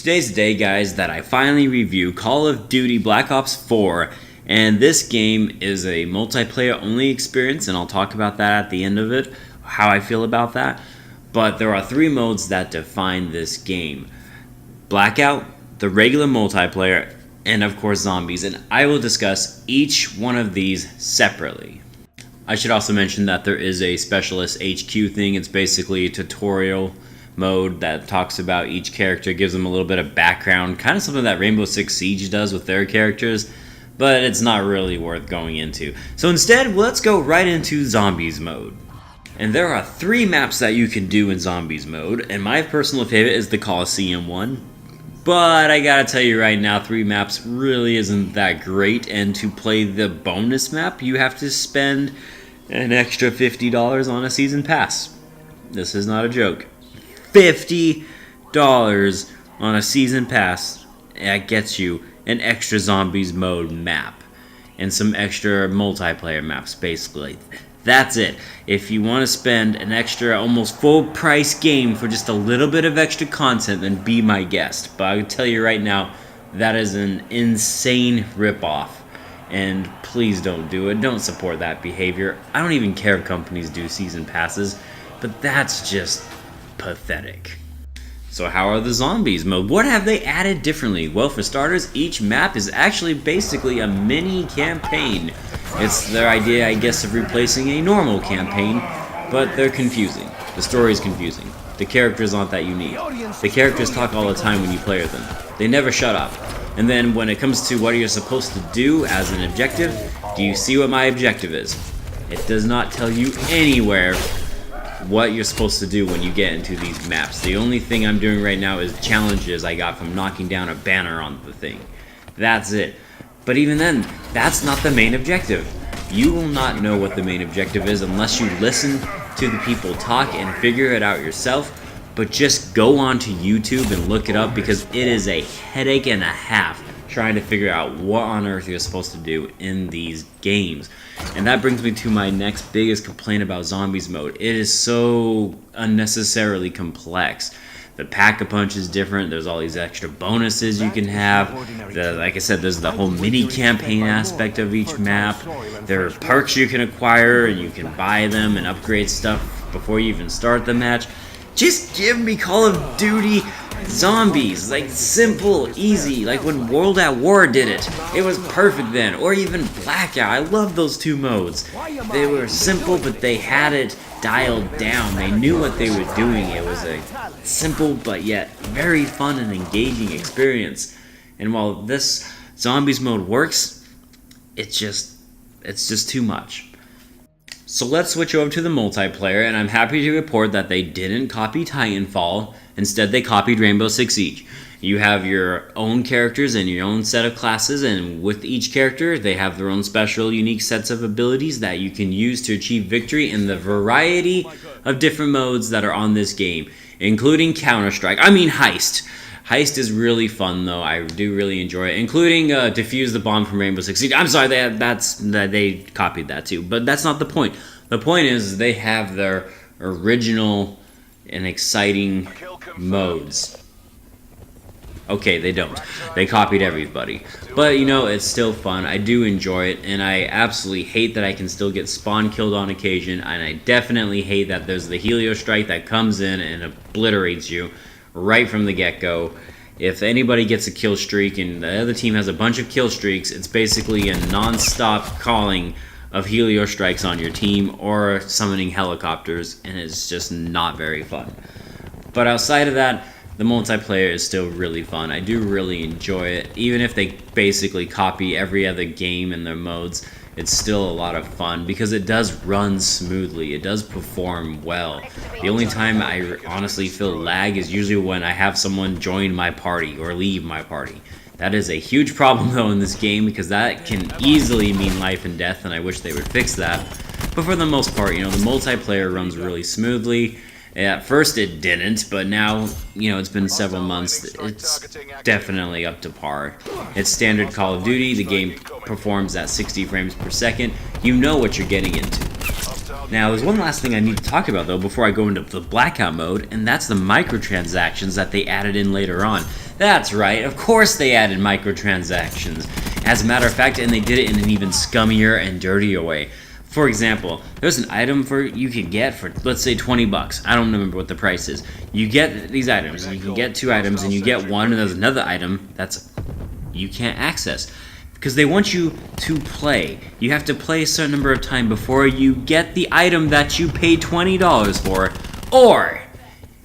Today's the day, guys, that I finally review Call of Duty Black Ops 4, and this game is a multiplayer only experience, and I'll talk about that at the end of it, how I feel about that. But there are three modes that define this game: Blackout, the regular multiplayer, and of course zombies, and I will discuss each one of these separately. I should also mention that there is a specialist HQ thing. It's basically a tutorial mode that talks about each character, gives them a little bit of background, kind of something that Rainbow Six Siege does with their characters, but it's not really worth going into. So instead, let's go right into zombies mode. And there are three maps that you can do in zombies mode, and my personal favorite is the Coliseum one. But I gotta tell you right now, three maps really isn't that great, and to play the bonus map, you have to spend an extra $50 on a season pass. This is not a joke. $50 on a season pass, that gets you an extra zombies mode map and some extra multiplayer maps, basically. That's it. If you want to spend an extra almost full price game for just a little bit of extra content, then be my guest. But I can tell you right now, that is an insane ripoff, and please don't do it. Don't support that behavior. I don't even care if companies do season passes, but that's just pathetic. So how are the zombies mode? What have they added differently? Well, for starters, each map is actually basically a mini campaign. It's their idea, I guess, of replacing a normal campaign, but they're confusing. The story is confusing. The characters aren't that unique. The characters talk all the time when you play with them. They never shut up. And then when it comes to what you're supposed to do as an objective, do you see what my objective is? It does not tell you anywhere what you're supposed to do when you get into these maps. The only thing I'm doing right now is challenges I got from knocking down a banner on the thing. That's it. But even then, that's not the main objective. You will not know what the main objective is unless you listen to the people talk and figure it out yourself. But just go onto YouTube and look it up, because it is a headache and a half trying to figure out what on earth you're supposed to do in these games. And that brings me to my next biggest complaint about zombies mode. It is so unnecessarily complex. The pack-a-punch is different. There's all these extra bonuses you can have. Like I said, there's the whole mini-campaign aspect of each map. There are perks you can acquire, and you can buy them and upgrade stuff before you even start the match. Just give me Call of Duty Zombies, like simple, easy, like when World at War did it. It was perfect then. Or even Blackout. I love those two modes. They were simple, but they had it dialed down. They knew what they were doing. It was a simple but yet very fun and engaging experience. And while this zombies mode works, it's just too much. So let's switch over to the multiplayer, and I'm happy to report that they didn't copy Titanfall. Instead, they copied Rainbow Six Siege. You have your own characters and your own set of classes, and with each character, they have their own special, unique sets of abilities that you can use to achieve victory in the variety of different modes that are on this game, including Counter-Strike. I mean Heist. Heist is really fun, though. I do really enjoy it, including Defuse the Bomb from Rainbow Six Siege. I'm sorry, they copied that too, but that's not the point. The point is they have their original and exciting modes. Okay, they don't. They copied everybody. But, you know, it's still fun. I do enjoy it, and I absolutely hate that I can still get spawn killed on occasion, and I definitely hate that there's the Helio Strike that comes in and obliterates you right from the get-go. If anybody gets a kill streak and the other team has a bunch of kill streaks, it's basically a non-stop calling of Helio Strikes on your team or summoning helicopters, and it's just not very fun. But outside of that, the multiplayer is still really fun. I do really enjoy it. Even if they basically copy every other game in their modes, it's still a lot of fun because it does run smoothly. It does perform well. The only time I honestly feel lag is usually when I have someone join my party or leave my party. That is a huge problem, though, in this game, because that can easily mean life and death, and I wish they would fix that. But for the most part, you know, the multiplayer runs really smoothly. At first it didn't, but now, you know, it's been several months. It's definitely up to par. It's standard Call of Duty. The game performs at 60 frames per second. You know what you're getting into. Now, there's one last thing I need to talk about, though, before I go into the Blackout mode, and that's the microtransactions that they added in later on. That's right, of course they added microtransactions. As a matter of fact, and they did it in an even scummier and dirtier way. For example, there's an item you can get for, let's say, 20 bucks. I don't remember what the price is. You get these items, and you can get 2 items, and you get one, and there's another item that's you can't access. Because they want you to play. You have to play a certain number of times before you get the item that you paid $20 for, or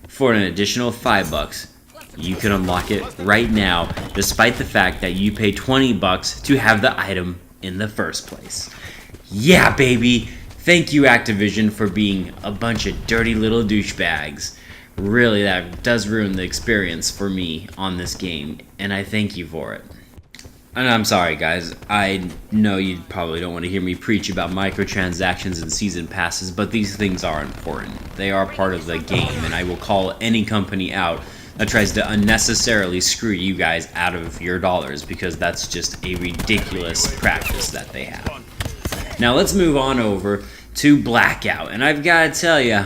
for an additional 5 bucks. You can unlock it right now, despite the fact that you paid 20 bucks to have the item in the first place. Yeah, baby! Thank you, Activision, for being a bunch of dirty little douchebags. Really, that does ruin the experience for me on this game, and I thank you for it. And I'm sorry, guys. I know you probably don't want to hear me preach about microtransactions and season passes, but these things are important. They are part of the game, and I will call any company out that tries to unnecessarily screw you guys out of your dollars, because that's just a ridiculous practice that they have. Now let's move on over to Blackout, and I've got to tell you,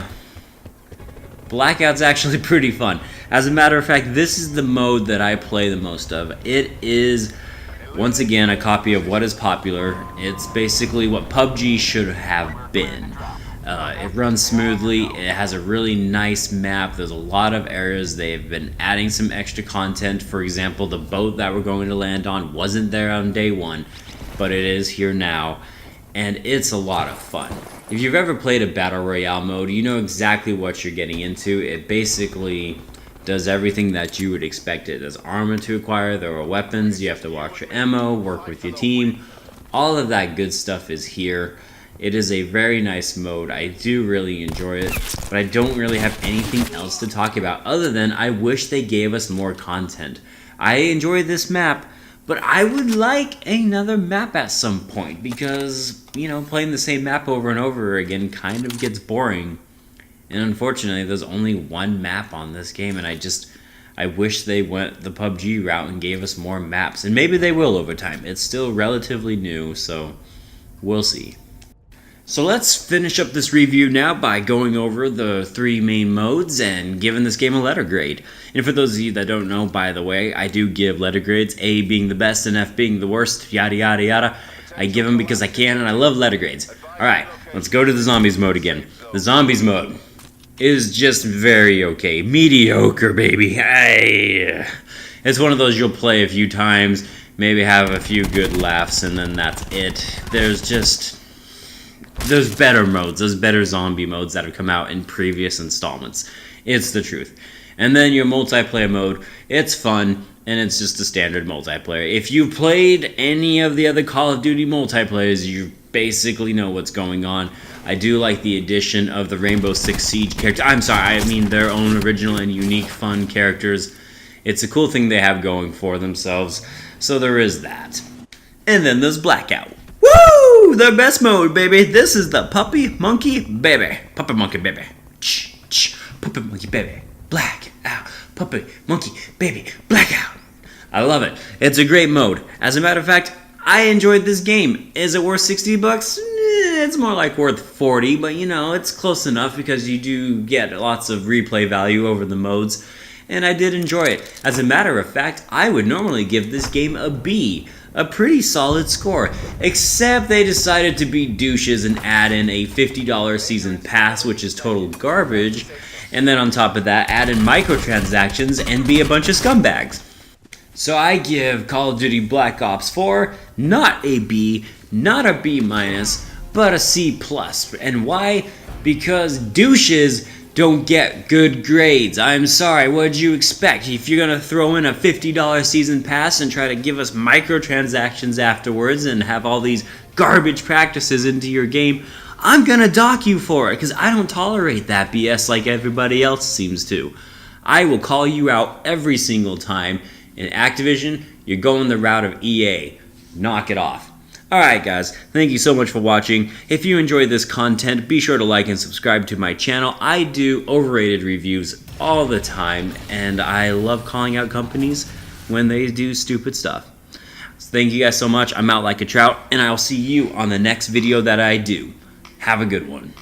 Blackout's actually pretty fun. As a matter of fact, this is the mode that I play the most of. It is, once again, a copy of what is popular. It's basically what PUBG should have been. It runs smoothly, it has a really nice map, there's a lot of areas. They've been adding some extra content. For example, the boat that we're going to land on wasn't there on day 1, but it is here now, and it's a lot of fun. If you've ever played a Battle Royale mode, you know exactly what you're getting into. It basically does everything that you would expect it. There's armor to acquire, there are weapons, you have to watch your ammo, work with your team. All of that good stuff is here. It is a very nice mode. I do really enjoy it, but I don't really have anything else to talk about other than I wish they gave us more content. I enjoy this map, but I would like another map at some point because, you know, playing the same map over and over again kind of gets boring. And unfortunately, there's only one map on this game, and I wish they went the PUBG route and gave us more maps. And maybe they will over time. It's still relatively new, so we'll see. So let's finish up this review now by going over the 3 main modes and giving this game a letter grade. And for those of you that don't know, by the way, I do give letter grades, A being the best and F being the worst, yada yada yada. I give them because I can, and I love letter grades. Alright, let's go to the zombies mode again. The zombies mode is just very okay. Mediocre, baby. It's one of those you'll play a few times, maybe have a few good laughs, and then that's it. There's better modes, there's better zombie modes that have come out in previous installments. It's the truth. And then your multiplayer mode, it's fun, and it's just a standard multiplayer. If you played any of the other Call of Duty multiplayers, you basically know what's going on. I do like the addition of the Rainbow Six Siege character. I'm sorry, I mean their own original and unique fun characters. It's a cool thing they have going for themselves, so there is that. And then there's Blackout. Woo! The best mode, baby. This is the Puppy Monkey Baby. Puppy Monkey Baby. Puppy Monkey Baby. Blackout. Puppy Monkey Baby. Blackout. I love it. It's a great mode. As a matter of fact, I enjoyed this game. Is it worth 60 bucks? It's more like worth 40, but you know, it's close enough because you do get lots of replay value over the modes, and I did enjoy it. As a matter of fact, I would normally give this game a B. A pretty solid score, except they decided to be douches and add in a $50 season pass, which is total garbage, and then on top of that, add in microtransactions and be a bunch of scumbags. So I give Call of Duty Black Ops 4 not a B, not a B minus, but a C plus. And why? Because douches don't get good grades. I'm sorry, what did you expect? If you're gonna throw in a $50 season pass and try to give us microtransactions afterwards and have all these garbage practices into your game, I'm gonna dock you for it, because I don't tolerate that BS like everybody else seems to. I will call you out every single time. In Activision, you're going the route of EA. Knock it off. Alright guys, thank you so much for watching. If you enjoyed this content, be sure to like and subscribe to my channel. I do overrated reviews all the time, and I love calling out companies when they do stupid stuff. So thank you guys so much. I'm out like a trout, and I'll see you on the next video that I do. Have a good one.